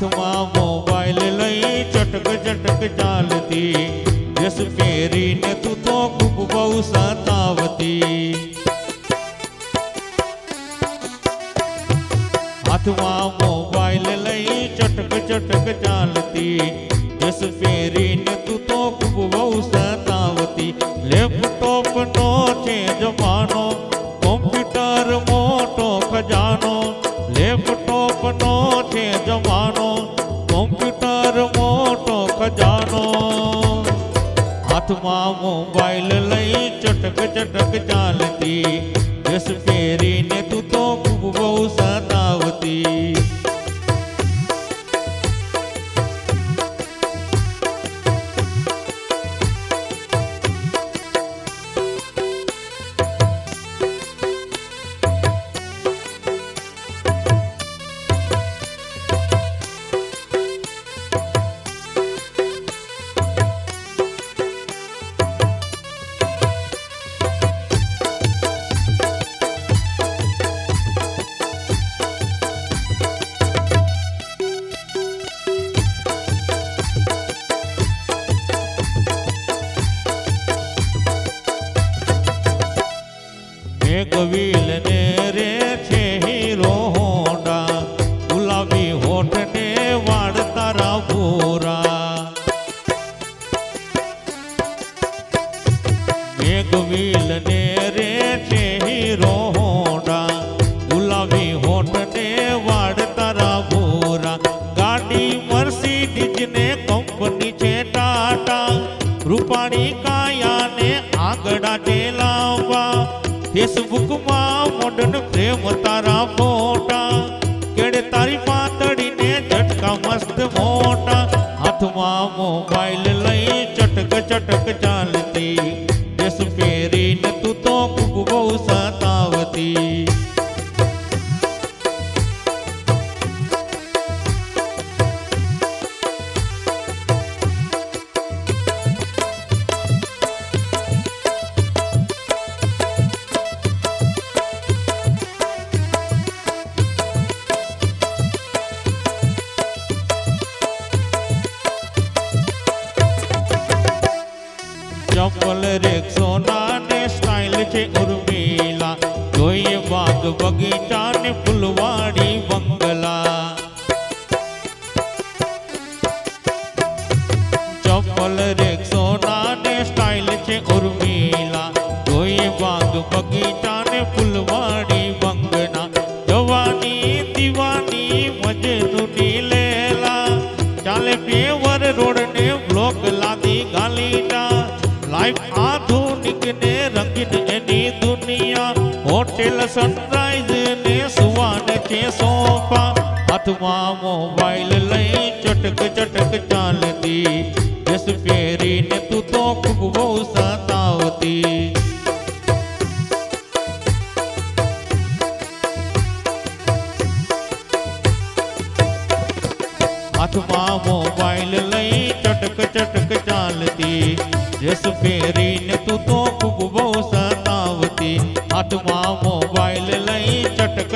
હાથમાં મોબાઈલ લઈ ચટક ચટક ચાલતી, ડ્રેસ પહેરીને તું તો ખૂબ બહુ સતાવતી. હાથમાં મોબાઈલ લઈ ચટક ચટક ચાલતી, ડ્રેસ પહેરીને તું તો ખૂબ બહુ સતાવતી. લેપટોપ નો છે જમાનો, કોમ્પ્યુટર મોટો ખજાનો. લેપટોપ નો છે જમાનો, કોમ્પ્યુટર મોટો ખજાનો. હાથમાં મોબાઈલ લઈ ચટક ચટક ચાલતી, ડ્રેસ પહેરીને તું તો ખૂબ બહુ સતાવતી. મેઘવીલ ને રે છે હીરો હોન્ડા, ગુલાબી હોઠ ને વાળ તારા ભૂરા. મેઘવીલ ને રે છે હીરો હોન્ડા, ગુલાબી હોઠ ને વાળ તારા ભૂરા. ગાડી મર્સિડીઝ ને કંપની છે ટાટા, રૂપાણી કાયા ને આંગળા છે લાંબા. फेसबुक में मॉडर्न प्रेम तारा फोटा, केड़े तारी पातड़ी ने झटका मस्त मोटा. हाथ में मोबाइल लई चटक चटक चालती, ड्रेस पहरी ने तू तो खूब बहु सतावती. चप्पल रेक्सोना ने स्टाइल छे उर्मिला, जोईए बाग बगीचा ने फुलवाड़ी बंगला. चप्पल रेक्सोना ने स्टाइल छे उर्मिला, जोईए बाग बगीचा ने फुलवाड़ी बंगला. जवानी दीवानी मजनू नी लेला, चाले पेवर रोड ने ब्लॉक लादी गालीटा. लाइफ आधुनिक ने रंगीन एनी दुनिया, होटल सनराइज ने सुवान छे सोफा. हाथમાં मोबाइल लई चटक चटक चालती, ड्रेस पहरीने तू तो खूब बहु सतावती. हाथમાં मोबाइल लई चटक चटक चालती, ड्रेस पहरीने तू तो खूब बहु सतावती. हाथમાં મોબાઈલ લઈ ચટક